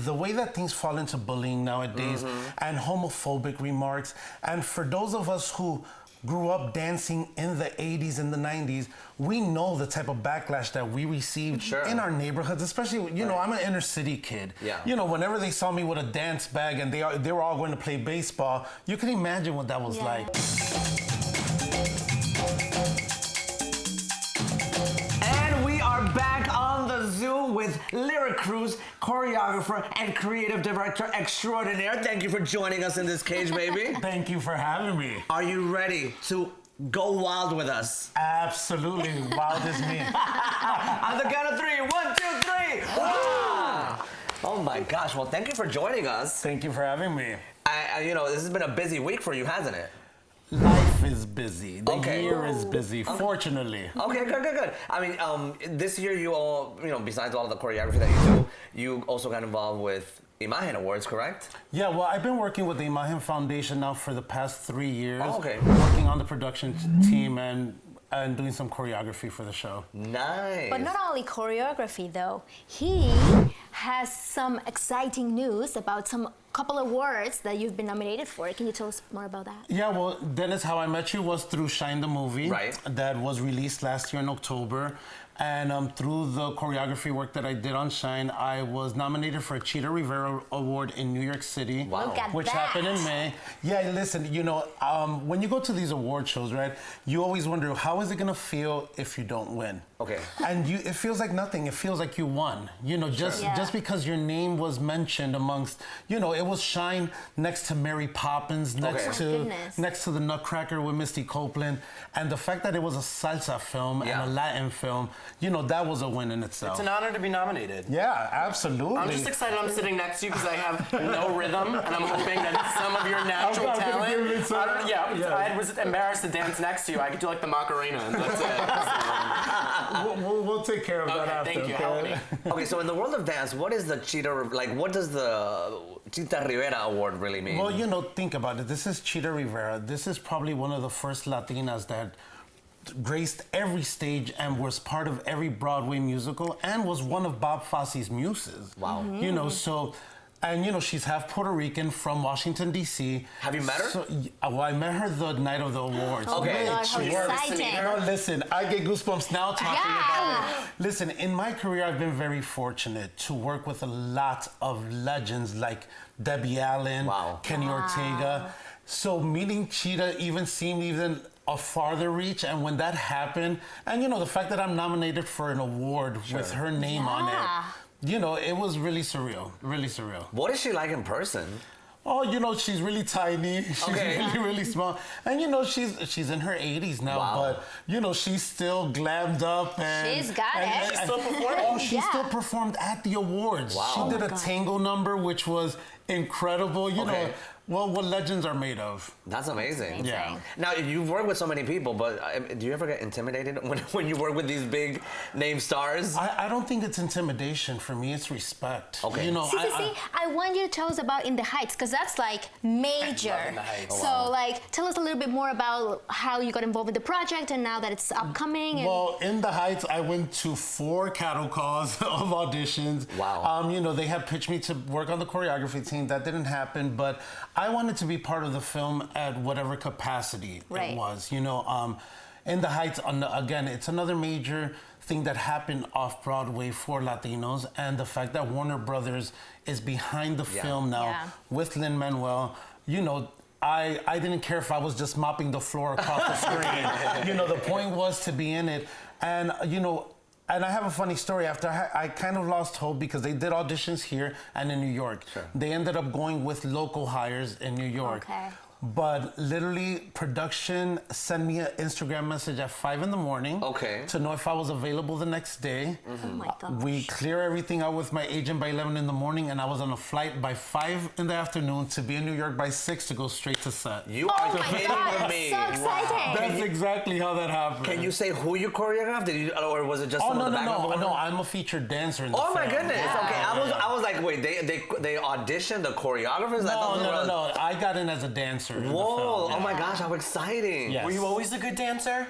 the way that things fall into bullying nowadays and homophobic remarks, and for those of us who grew up dancing in the 80s and the 90s, we know the type of backlash that we received in our neighborhoods, especially, you know, I'm an inner city kid. Yeah. You know, whenever they saw me with a dance bag and they were all going to play baseball, you can imagine what that was like. And we are back on the Zoom with Lyrik Cruz, choreographer and creative director extraordinaire. Thank you for joining us in this cage, baby. Thank you for having me. Are you ready to go wild with us? Absolutely, wild as me. On the count of 3, 1, 2, 3. Wow. Oh my gosh! Well, thank you for joining us. Thank you for having me. You know, this has been a busy week for you, hasn't it? Life is busy. The year is busy, fortunately. Okay, good. I mean, this year you all, you know, besides all of the choreography that you do, you also got involved with Imagen Awards, correct? Yeah, well, I've been working with the Imagen Foundation now for the past 3 years. Oh, okay. Working on the production team and doing some choreography for the show. Nice. But not only choreography, though. He has some exciting news about some couple awards that you've been nominated for. Can you tell us more about that? Yeah, well, Dennis, How I Met You was through Shine the movie. Right. That was released last year in October. And through the choreography work that I did on Shine, I was nominated for a Chita Rivera Award in New York City. Wow. Look at Which that. happened in May. Yeah, listen, you know, when you go to these award shows, right, you always wonder, how is it going to feel if you don't win? Okay. And it feels like nothing. It feels like you won. You know, just because your name was mentioned amongst, you know, it was Shine next to Mary Poppins, next to The Nutcracker with Misty Copeland, and the fact that it was a salsa film and a Latin film, you know, that was a win in itself. It's an honor to be nominated. Yeah, absolutely. I'm just excited I'm sitting next to you because I have no rhythm, and I'm hoping that some of your natural talent. I was embarrassed to dance next to you. I could do like the Macarena, and that's it. We'll take care of that after. Thank you. Help me. Okay, so in the world of dance, what is the Chita, like, what does the Chita Rivera Award really mean? Well, you know, think about it. This is Chita Rivera. This is probably one of the first Latinas that graced every stage and was part of every Broadway musical and was one of Bob Fosse's muses. Wow. You know, so... And, you know, she's half Puerto Rican from Washington, D.C. Have you met her? So, well, I met her the night of the awards. Okay. Oh my God, how exciting. No, listen, I get goosebumps now talking about it. Listen, in my career, I've been very fortunate to work with a lot of legends like Debbie Allen, Kenny Ortega. So meeting Chita seemed a farther reach, and when that happened, and, you know, the fact that I'm nominated for an award with her name on it, you know, it was really surreal, really surreal. What is she like in person? Oh, you know, she's really tiny. She's really small. And, you know, she's in her 80s now, but, you know, she's still glammed up. And she's got it. She's still performing. Oh, she still performed at the awards. Wow. She did a tango number, which was incredible. You know, well, what legends are made of. That's amazing. Yeah. Now, you've worked with so many people, but do you ever get intimidated when you work with these big name stars? I don't think it's intimidation. For me, it's respect. Okay. You know, I want you to tell us about In the Heights, because that's like major. In the Heights. So, like, tell us a little bit more about how you got involved with the project and now that it's upcoming. Well, In the Heights, I went to 4 cattle calls of auditions. Wow. You know, they had pitched me to work on the choreography team. That didn't happen, but I wanted to be part of the film at whatever capacity it was. You know, In the Heights, again, it's another major thing that happened off-Broadway for Latinos, and the fact that Warner Brothers is behind the film now with Lin-Manuel, you know, I didn't care if I was just mopping the floor across the screen. You know, the point was to be in it. And, you know, and I have a funny story. After I kind of lost hope because they did auditions here and in New York. They ended up going with local hires in New York. But literally, production sent me an Instagram message at 5 in the morning to know if I was available the next day. Oh my gosh. We clear everything out with my agent by 11 in the morning, and I was on a flight by 5 in the afternoon to be in New York by 6 to go straight to set. You are kidding with me. So exciting. That's exactly how that happened. Can you say who you choreographed? Or was it just some of the background? No, I'm a featured dancer in the film. Oh my goodness. Okay, I was like, wait, they auditioned the choreographers? No. I got in as a dancer. Whoa! Oh my gosh, how exciting! Yes. Were you always a good dancer?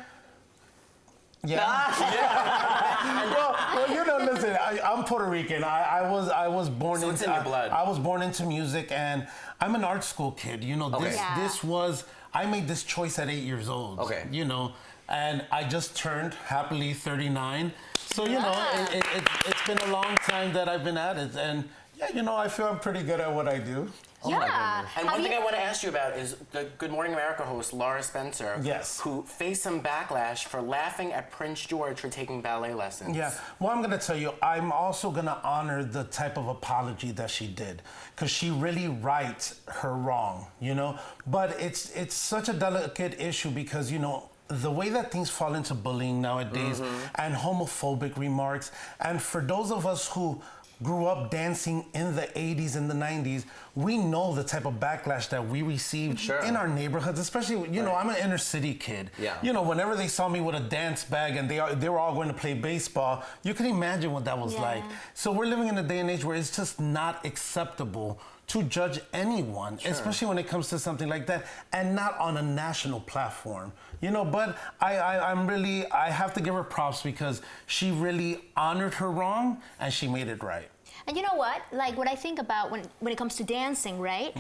Well, you know, listen, I'm Puerto Rican. I was born So it's in your blood. I was born into music, and I'm an art school kid. You know, Okay. this was, I made this choice at 8 years old. Okay. You know, and I just turned happily 39. So, you know, it's been a long time that I've been at it. And yeah, you know, I feel I'm pretty good at what I do. Yeah. And one thing I want to ask you about is the Good Morning America host, Laura Spencer, Yes. who faced some backlash for laughing at Prince George for taking ballet lessons. Yeah. Well, I'm going to tell you, I'm also going to honor the type of apology that she did, because she really rights her wrong, you know? But it's such a delicate issue because, you know, the way that things fall into bullying nowadays and homophobic remarks, and for those of us who grew up dancing in the 80s and the 90s, we know the type of backlash that we received in our neighborhoods, especially, you know, I'm an inner city kid. Yeah. You know, whenever they saw me with a dance bag and they were all going to play baseball, you can imagine what that was like. So we're living in a day and age where it's just not acceptable to judge anyone, especially when it comes to something like that, and not on a national platform. You know, but I have to give her props because she really honored her wrong and she made it right. And you know what? Like what I think about when it comes to dancing, right?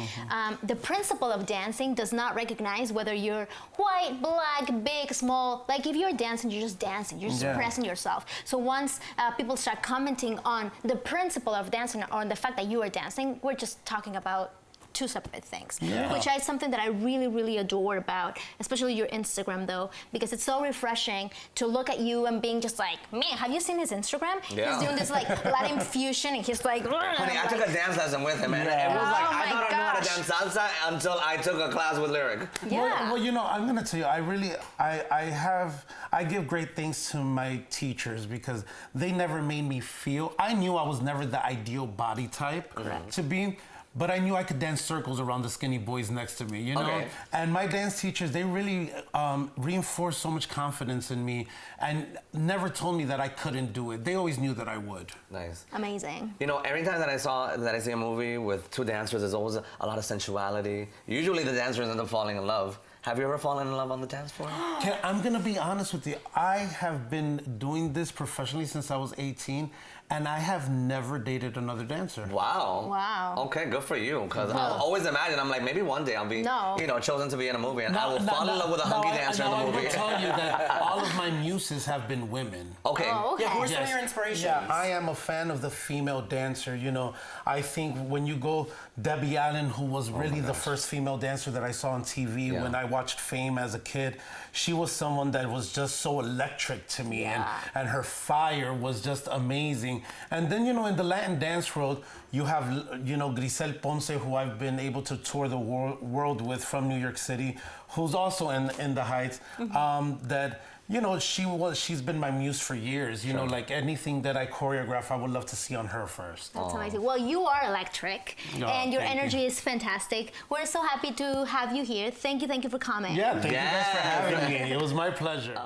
The principle of dancing does not recognize whether you're white, black, big, small. Like if you're dancing, you're just dancing. You're just expressing yourself. So once people start commenting on the principle of dancing or on the fact that you are dancing, we're just talking about two separate things, which is something that I really, really adore about, especially your Instagram though, because it's so refreshing to look at you and being just like, man, have you seen his Instagram? Yeah. He's doing this like Latin fusion and he's like, Honey, I took a dance lesson with him, and it was like, I thought I knew how to dance salsa until I took a class with Lyrik. Well, you know, I'm gonna tell you, I give great thanks to my teachers because they never made me feel, I knew I was never the ideal body type to be, but I knew I could dance circles around the skinny boys next to me, you know? And my dance teachers, they really reinforced so much confidence in me and never told me that I couldn't do it. They always knew that I would. Nice. Amazing. You know, every time that I see a movie with two dancers, there's always a lot of sensuality. Usually the dancers end up falling in love. Have you ever fallen in love on the dance floor? I'm gonna be honest with you. I have been doing this professionally since I was 18, and I have never dated another dancer. Wow. Wow. Okay, good for you. Because I always imagine, I'm like, maybe one day I'll be, you know, chosen to be in a movie, and I will fall in love with a hunky dancer in the movie. I will tell you that all of my muses have been women. Okay. Oh, okay. Yeah, who are some of your inspirations? Yeah, I am a fan of the female dancer. You know, I think when you go, Debbie Allen, who was really the first female dancer that I saw on TV when I watched Fame as a kid, she was someone that was just so electric to me, and her fire was just amazing. And then, you know, in the Latin dance world, you have, you know, Grisel Ponce, who I've been able to tour the world with from New York City, who's also in the Heights, that, you know, she's been my muse for years. You know, like anything that I choreograph, I would love to see on her first. That's amazing. Well, you are electric, and your energy is fantastic. We're so happy to have you here. Thank you for coming. Yeah, thank you guys for having me. It was my pleasure.